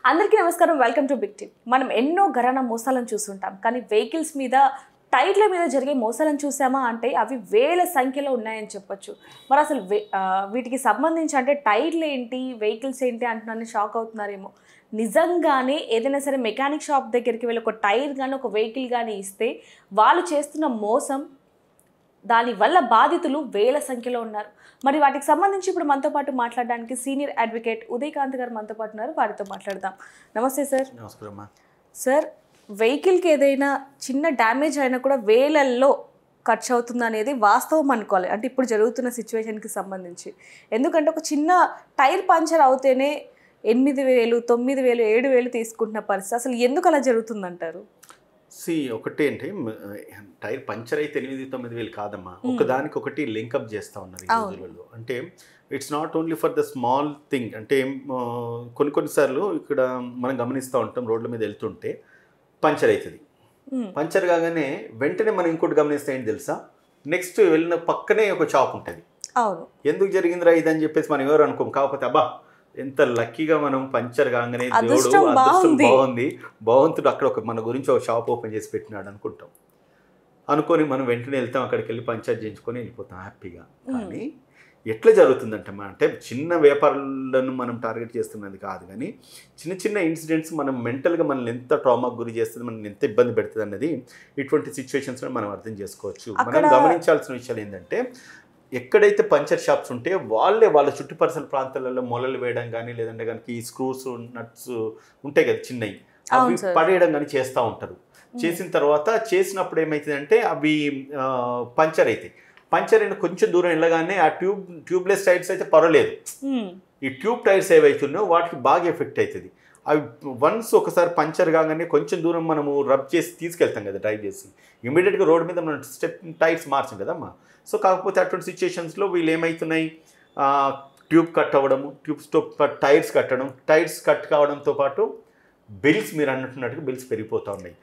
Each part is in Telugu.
అందరికీ నమస్కారం. Welcome to big team. మనం ఎన్నో ఘరానా మోసాలను చూస్తుంటాం, కానీ వెహికల్స్ మీద టైర్ల మీద జరిగే మోసాలను చూసామా అంటే అవి వేల సంఖ్యలో ఉన్నాయని చెప్పొచ్చు. మరి అసలు వీటికి సంబంధించి అంటే టైర్లు ఏంటి, వెహికల్స్ ఏంటి అంటున్నారని షాక్ అవుతున్నారేమో. నిజంగానే ఏదైనా సరే మెకానిక్ షాప్ దగ్గరికి వెళ్ళి ఒక టైర్ కానీ ఒక వెహికల్ కానీ ఇస్తే వాళ్ళు చేస్తున్న మోసం, దానివల్ల బాధితులు వేల సంఖ్యలో ఉన్నారు. మరి వాటికి సంబంధించి ఇప్పుడు మనతో పాటు మాట్లాడడానికి సీనియర్ అడ్వకేట్ ఉదయకాంత్ గారు మనతో పాటు ఉన్నారు. వారితో మాట్లాడదాం. నమస్తే సార్. నమస్కారం సార్, వెహికల్కి ఏదైనా చిన్న డ్యామేజ్ అయినా కూడా వేలల్లో ఖర్చు అవుతుంది అనేది వాస్తవం అనుకోవాలి, అంటే ఇప్పుడు జరుగుతున్న సిచ్యువేషన్కి సంబంధించి. ఎందుకంటే ఒక చిన్న టైర్ పంచర్ అవుతేనే 8,000, 9,000, 7,000 తీసుకుంటున్న పరిస్థితి. అసలు ఎందుకు అలా జరుగుతుందంటారు? ఒకటి అంటే టైర్ పంచర్ అయితే 8,000-9,000 కాదమ్మా, ఒకదానికి ఒకటి లింకప్ చేస్తూ ఉన్నారు ఈ రోజులలో. అంటే it's not only for the small thing. అంటే కొన్నిసార్లు ఇక్కడ మనం గమనిస్తూ ఉంటాం, రోడ్ల మీద వెళ్తుంటే పంచర్ అవుతుంది. పంచర్ కాగానే వెంటనే మనం ఇంకోటి గమనిస్తే ఏంటి తెలుసా, నెక్స్ట్ వెళ్ళిన పక్కనే ఒక షాప్ ఉంటుంది. ఎందుకు జరిగిందిరా ఇదని చెప్పేసి మనం ఎవరు అనుకోం. కాకపోతే అబ్బా ఎంత లక్కీగా మనం పంచర్ కాగానే దేవుడు అదృష్టం బాగుంది, భగవంతుడు అక్కడ మన గురించి ఒక షాప్ ఓపెన్ చేసి పెట్టినాడు అనుకుంటాం. అనుకొని మనం వెంటనే వెళ్తాం, అక్కడికి వెళ్ళి పంచర్ చేయించుకొని వెళ్ళిపోతాం హ్యాపీగా. కానీ ఎట్లా జరుగుతుందంటే అంటే చిన్న వ్యాపారాలను మనం టార్గెట్ చేస్తున్నది కాదు, కానీ చిన్న చిన్న ఇన్సిడెంట్స్ మనం మెంటల్గా మనల్ని ఎంత ట్రామాకు గురి చేస్తుంది, మనల్ని ఎంత ఇబ్బంది పెడుతుంది అన్నది ఇటువంటి సిచ్యువేషన్స్లో మనం అర్థం చేసుకోవచ్చు. మనం గమనించాల్సిన విషయాలు ఏంటంటే, ఎక్కడైతే పంచర్ షాప్స్ ఉంటే వాళ్ళ చుట్టుపరిసల ప్రాంతాలలో మొలలు వేయడం కానీ, లేదంటే కనుక ఈ స్క్రూస్ నట్స్ ఉంటాయి కదా చిన్నవి, అవి పడేయడం కానీ చేస్తూ ఉంటారు. చేసిన తర్వాత చేసినప్పుడు ఏమవుతుందంటే అవి పంచర్ అవుతాయి. పంచర్ అయిన కొంచెం దూరం వెళ్ళగానే ఆ ట్యూబ్లెస్ టైర్స్ అయితే పర్వాలేదు, ఈ ట్యూబ్ టైర్స్ ఏవైతున్నాయో వాటికి బాగా ఎఫెక్ట్ అవుతుంది. అవి వన్స్ ఒకసారి పంచర్ కాగానే కొంచెం దూరం మనము రబ్ చేసి తీసుకెళ్తాం కదా డ్రైవ్ చేసి, ఇమీడియట్గా రోడ్ మీద మనం టైర్స్ మార్చాం కదమ్మా. సో కాకపోతే అటువంటి సిచ్యుయేషన్స్లో వీళ్ళు ఏమవుతున్నాయి, ట్యూబ్ కట్ అవ్వడము, ట్యూబ్స్తో టైర్స్ కట్టడం, టైర్స్ కట్ కావడంతో పాటు బిల్స్, మీరు అన్నట్టున్నట్టుగా బిల్స్ పెరిగిపోతూ ఉన్నాయి.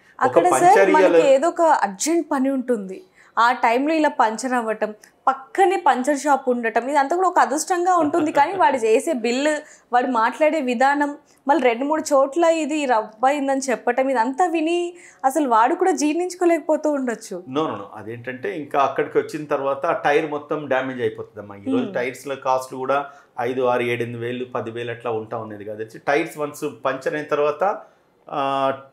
ఏదో ఒక అర్జెంట్ పని ఉంటుంది, ఆ టైంలో ఇలా పంచర్ అవ్వటం, పక్కనే పంచర్ షాప్ ఉండటం, ఇదంతా కూడా ఒక అదృష్టంగా ఉంటుంది. కానీ వాడు చేసే బిల్లు, వాడు మాట్లాడే విధానం, మళ్ళీ 2-3 చోట్ల ఇది రబ్బయిందని చెప్పటం, ఇదంతా విని అసలు వాడు కూడా జీర్ణించుకోలేకపోతూ ఉండొచ్చు. నో అదేంటంటే ఇంకా అక్కడికి వచ్చిన తర్వాత ఆ టైర్ మొత్తం డ్యామేజ్ అయిపోతుందమ్మా. ఈరోజు టైర్స్ల కాస్ట్ కూడా 5, 6, 7, 8,000, 10,000 అట్లా ఉంటా ఉన్నది కదా. టైర్స్ వన్స్ పంచర్ అయిన తర్వాత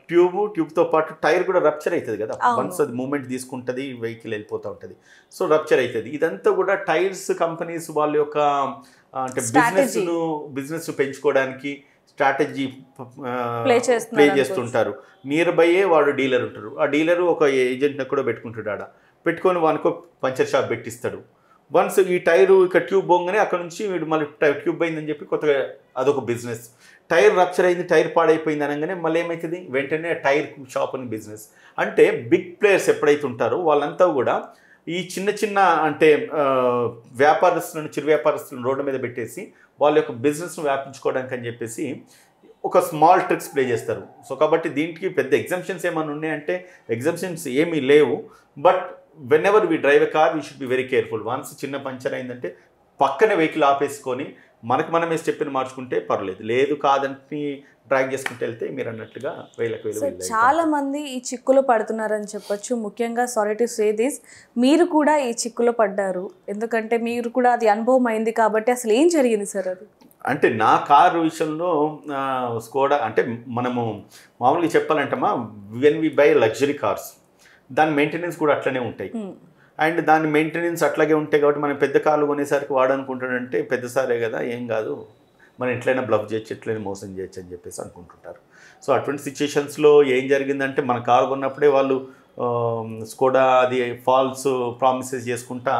ట్యూబ్తో పాటు టైర్ కూడా రప్చర్ అవుతుంది కదా. వన్స్ అది మూమెంట్ తీసుకుంటుంది, వెహికల్ వెళ్ళిపోతూ ఉంటుంది, సో రప్చర్ అవుతుంది. ఇదంతా కూడా టైర్స్ కంపెనీస్ వాళ్ళ యొక్క అంటే బిజినెస్ పెంచుకోవడానికి స్ట్రాటజీ ప్లే చేస్తుంటారు. నియర్ బైయే వాడు డీలర్ ఉంటారు, ఆ డీలరు ఒక ఏజెంట్ని కూడా పెట్టుకుంటాడు. ఆడ పెట్టుకొని వానికో పంచర్ షాప్ పెట్టిస్తాడు. వన్స్ ఈ టైరు ఇక ట్యూబ్ బొంగనే అక్కడ నుంచి వీడు మళ్ళీ ట్యూబ్ అయిందని చెప్పి కొత్తగా అదొక బిజినెస్. టైర్ రప్చర్ అయింది, టైర్ పాడైపోయింది అనగానే మళ్ళీ ఏమవుతుంది, వెంటనే టైర్ షాప్ అని బిజినెస్. అంటే బిగ్ ప్లేయర్స్ ఎప్పుడైతే ఉంటారో వాళ్ళంతా కూడా ఈ చిన్న చిన్న అంటే వ్యాపారస్తులను, చిరు వ్యాపారస్తులను రోడ్డు మీద పెట్టేసి వాళ్ళ యొక్క బిజినెస్ను వ్యాపించుకోవడానికి అని చెప్పేసి ఒక స్మాల్ ట్రిక్స్ ప్లే చేస్తారు. సో కాబట్టి దీనికి పెద్ద ఎగ్జంప్షన్స్ ఏమైనా ఉన్నాయంటే ఎగ్జంప్షన్స్ ఏమీ లేవు. But when ever we drive a car we should be very careful. Once చిన్న పంచర్ అయిందంటే పక్కనే వెహికల్ ఆపేసుకొని మనమే స్టెప్ని మార్చుకుంటే పర్లేదు, లేదు కాదని డ్రైవ్ చేసుకుంటూ వెళ్తే మీరు అన్నట్లుగా వేలకు చాలా మంది ఈ చిక్కులో పడుతున్నారని చెప్పొచ్చు. ముఖ్యంగా సారీ టు సే దిస్, మీరు కూడా ఈ చిక్కులో పడ్డారు, ఎందుకంటే మీరు కూడా అది అనుభవం అయింది కాబట్టి. అసలు ఏం జరిగింది సార్ అది? అంటే నా కారు విషయంలో స్కోడా అంటే మనము మామూలుగా చెప్పాలంటమ్మా, when we buy luxury cars దాని మెయింటెనెన్స్ కూడా అట్లనే ఉంటాయి. అండ్ దాని మెయింటెనెన్స్ అట్లాగే ఉంటాయి కాబట్టి మనం పెద్ద కార్లు కొనేసరికి వాడనుకుంటాడంటే పెద్ద సారే కదా, ఏం కాదు, మనం ఎట్లయినా బ్లఫ్ చేయొచ్చు, ఎట్లయినా మోసం చేయొచ్చు అని చెప్పేసి అనుకుంటుంటారు. సో అటువంటి సిచ్యుయేషన్స్లో ఏం జరిగిందంటే, మన కారు కొన్నప్పుడే వాళ్ళు స్కోడా అది ఫాల్స్ ప్రామిసెస్ చేసుకుంటా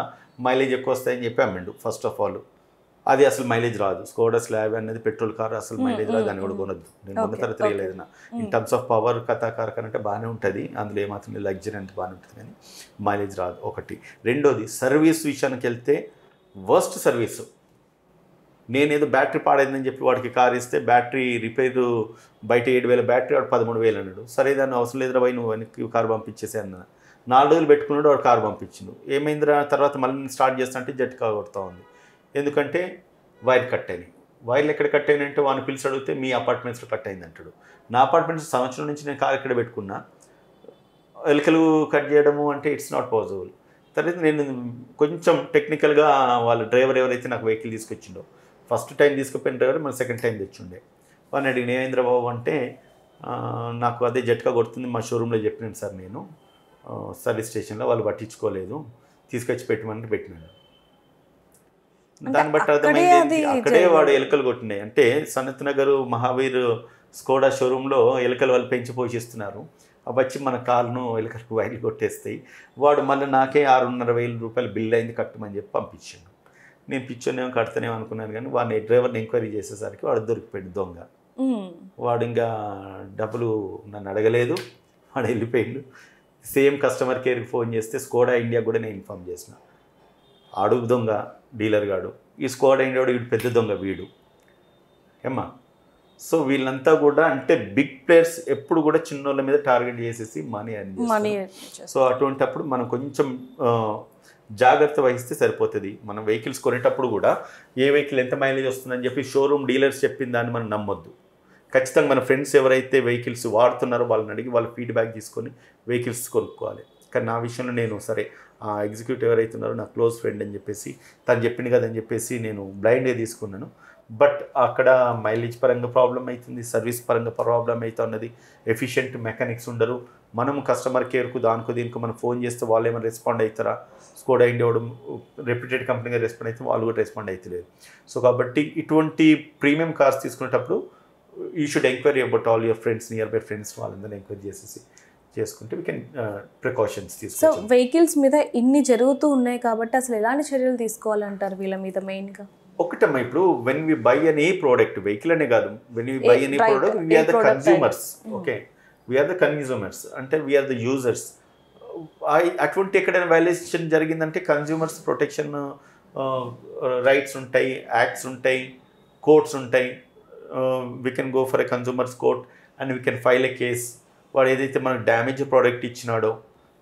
మైలేజ్ ఎక్కువ వస్తాయని చెప్పి అమ్మిండు. ఫస్ట్ ఆఫ్ ఆల్ అది అసలు మైలేజ్ రాదు. స్కోడా స్లాబ్ అనేది పెట్రోల్ కార్, అసలు మైలేజ్ రాదు, దాన్ని కూడా కొనద్దు. నేను కొన్న తర్వాత తెలియలేదు నా in terms of power car కనంటే బాగానే ఉంటుంది, అందులో ఏమాత్రం లగ్జరీ అంటే బాగానే ఉంటుంది, కానీ మైలేజ్ రాదు ఒకటి. రెండోది సర్వీస్ విషయానికి వెళ్తే వర్స్ట్ సర్వీసు. నేనేదో బ్యాటరీ పాడైందని చెప్పి వాడికి కార్ ఇస్తే బ్యాటరీ రిపేరు బయట 7,000 బ్యాటరీ, వాడు 13,000 అన్నాడు. సరే దాన్ని అవసరం లేదురా పోయి నువ్వు వెనక్కి కారు పంపించేసే అన్న. 4 రోజులు పెట్టుకున్నాడు, వాడు కారు పంపించిండు. ఏమైందిరా తర్వాత మళ్ళీ స్టార్ట్ చేస్తా అంటే జట్కా కొడుతూ ఉంది, ఎందుకంటే వైర్ కట్ అని. వైర్లు ఎక్కడ కట్ అయినంటే వాడిని పిలిచి అడిగితే మీ అపార్ట్మెంట్స్లో కట్ అయింది అంటాడు. నా అపార్ట్మెంట్స్ సంవత్సరం నుంచి నేను కార్ ఎక్కడ పెట్టుకున్నా, ఎలుకలు కట్ చేయడము అంటే ఇట్స్ నాట్ పాసిబుల్. తర్వాత నేను కొంచెం టెక్నికల్గా వాళ్ళ డ్రైవర్ ఎవరైతే నాకు వెహికల్ తీసుకొచ్చిండో, ఫస్ట్ టైం తీసుకుపోయిన డ్రైవర్ మన సెకండ్ టైం తెచ్చిండే, వాడిని అడిగిన ఏమైంద్ర బాబు అంటే నాకు అదే జట్కా కొడుతుంది, మా షోరూంలో చెప్పినాను సార్ నేను సర్వీస్ స్టేషన్లో, వాళ్ళు పట్టించుకోలేదు, తీసుకొచ్చి పెట్టమని పెట్టినాను. దాన్ని బట్టి అర్థమైంది అక్కడే వాడు ఎలుకలు కొట్టినాయి. అంటే సనత్ నగర్ మహావీర్ స్కోడా షోరూంలో ఎలుకలు వాళ్ళు పెంచి పోషిస్తున్నారు, అవి వచ్చి మన కారును ఎలుకలకు వైర్లు కొట్టేస్తాయి. వాడు మళ్ళీ నాకే 6,500 రూపాయలు బిల్ అయింది కట్టమని చెప్పి పంపించాను. నేను పిచ్చోనేమో కడతానేమో అనుకున్నాను, కానీ వాడిని డ్రైవర్ని ఎంక్వైరీ చేసేసరికి వాడు దొరికిపోయాడు దొంగ. వాడు ఇంకా డబ్బులు నన్ను అడగలేదు, వాడు వెళ్ళిపోయిండు. సేమ్ కస్టమర్ కేర్కి ఫోన్ చేస్తే స్కోడా ఇండియా కూడా నేను ఇన్ఫామ్ చేసిన, అడుగు దొంగ డీలర్ గాడు, ఈ స్కోడా ఇండియా వీడు పెద్ద దొంగ వీడు ఏమ్మా. సో వీళ్ళంతా కూడా అంటే బిగ్ ప్లేయర్స్ ఎప్పుడు కూడా చిన్నోళ్ళ మీద టార్గెట్ చేసేసి మనీ చేస్తారు. సో అటువంటిప్పుడు మనం కొంచెం జాగ్రత్త వహిస్తే సరిపోతుంది. మనం వెహికల్స్ కొనేటప్పుడు కూడా ఏ వెహికల్ ఎంత మైలేజ్ వస్తుందని చెప్పి షోరూమ్ డీలర్స్ చెప్పిన దాన్ని మనం నమ్మొద్దు. ఖచ్చితంగా మన ఫ్రెండ్స్ ఎవరైతే వెహికల్స్ వాడుతున్నారో వాళ్ళని అడిగి వాళ్ళ ఫీడ్బ్యాక్ తీసుకొని వెహికల్స్ కొనుక్కోవాలి. కానీ నా విషయంలో నేను సరే ఆ ఎగ్జిక్యూటివ్ ఎవరైతే ఉన్నారో నా క్లోజ్ ఫ్రెండ్ అని చెప్పేసి తను చెప్పింది కదని చెప్పేసి నేను బ్లైండ్గా తీసుకున్నాను. బట్ అక్కడ మైలేజ్ పరంగా ప్రాబ్లం అవుతుంది, సర్వీస్ పరంగా ప్రాబ్లం అవుతున్నది, ఎఫిషియెంట్ మెకానిక్స్ ఉండరు. మనం కస్టమర్ కేర్కు దానికో దీనికి మనం ఫోన్ చేస్తే వాళ్ళు ఏమైనా రెస్పాండ్ అవుతారా, స్కోడా ఇండియా రెప్యూటెడ్ కంపెనీగా రెస్పాండ్ అయితే వాళ్ళు కూడా రెస్పాండ్ అవుతలేదు. సో కాబట్టి ఇటువంటి ప్రీమియం కార్స్ తీసుకునేటప్పుడు you should enquiry about all your friends, near bye friends, వాళ్ళందరూ ఎంక్వైరీ చేసేసి చేసుకుంటే వీ కెన్ ప్రికాషన్స్ తీసుకోవాలి. సో వెహికల్స్ మీద ఇన్ని జరుగుతూ ఉన్నాయి కాబట్టి అసలు ఎలాంటి చర్యలు తీసుకోవాలంటారు వీళ్ళ మీద మెయిన్గా? ఒకటమ్మా, ఇప్పుడు when we buy any product, vehicle అనే కాదు, when we buy any product we are the consumers. Okay, we are the consumers అంటే వీఆర్ ద యూజర్స్. అటువంటి ఎక్కడైనా వైలేషన్ జరిగిందంటే కన్స్యూమర్స్ ప్రొటెక్షన్ రైట్స్ ఉంటాయి, యాక్ట్స్ ఉంటాయి, కోర్ట్స్ ఉంటాయి. We can go for a consumers court and we can file a case. వాడు ఏదైతే మనకు డ్యామేజ్ ప్రోడక్ట్ ఇచ్చినాడో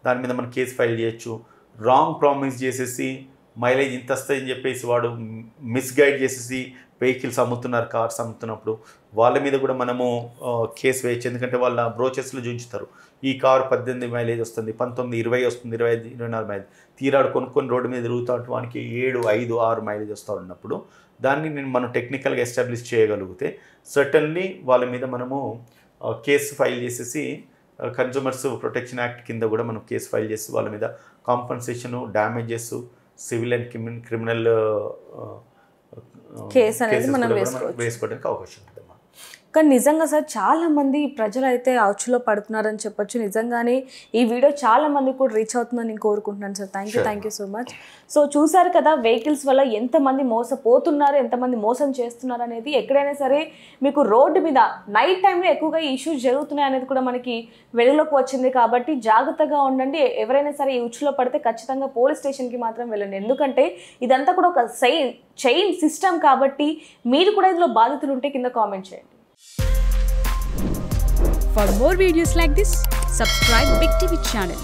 దాని మీద మనం కేసు ఫైల్ చేయొచ్చు. రాంగ్ ప్రామిస్ చేసేసి మైలేజ్ ఇంత వస్తుందని చెప్పేసి వాడు మిస్గైడ్ చేసేసి వెహికల్స్ అమ్ముతున్నారు, కార్స్ అమ్ముతున్నప్పుడు వాళ్ళ మీద కూడా మనము కేసు వేయచ్చు. ఎందుకంటే వాళ్ళ బ్రోచెస్లో చూపించుతారు ఈ కారు 18 మైలేజ్ వస్తుంది, 19, 20 వస్తుంది, 25, 24 మైలేజ్. తీరాడు కొనుక్కొని రోడ్డు మీద తిరుగుతూ ఉంటే వానికి 7, 5, 6 మైలేజ్ వస్తూ ఉన్నప్పుడు దాన్ని మనం టెక్నికల్గా ఎస్టాబ్లిష్ చేయగలిగితే సర్టన్లీ వాళ్ళ మీద మనము కేసు ఫైల్ చేసేసి కన్జ్యూమర్స్ ప్రొటెక్షన్ యాక్ట్ కింద కూడా మనం కేసు ఫైల్ చేసి వాళ్ళ మీద compensation, damages, civil and criminal case అనేది మనం వేసుకోవడానికి అవకాశం ఉంటుంది. కానీ నిజంగా సార్ చాలామంది ప్రజలు అయితే అచ్చులో పడుతున్నారని చెప్పొచ్చు. నిజంగానే ఈ వీడియో చాలామంది కూడా రీచ్ అవుతుందని నేను కోరుకుంటున్నాను sir. Thank you so much. So చూసారు కదా వెహికల్స్ వల్ల ఎంతమంది మోసపోతున్నారు, ఎంతమంది మోసం చేస్తున్నారు అనేది. ఎక్కడైనా సరే మీకు రోడ్డు మీద నైట్ టైంలో ఎక్కువగా ఈ ఇష్యూస్ జరుగుతున్నాయి అనేది కూడా మనకి వెలుగులోకి వచ్చింది. కాబట్టి జాగ్రత్తగా ఉండండి. ఎవరైనా సరే ఈ ఉచ్చులో పడితే ఖచ్చితంగా పోలీస్ స్టేషన్కి మాత్రం వెళ్ళండి. ఎందుకంటే ఇదంతా కూడా ఒక చైన్ సిస్టమ్ కాబట్టి మీరు కూడా ఇందులో బాధితులు ఉంటే కింద కామెంట్ చేయండి. For more videos like this, subscribe Big TV channel.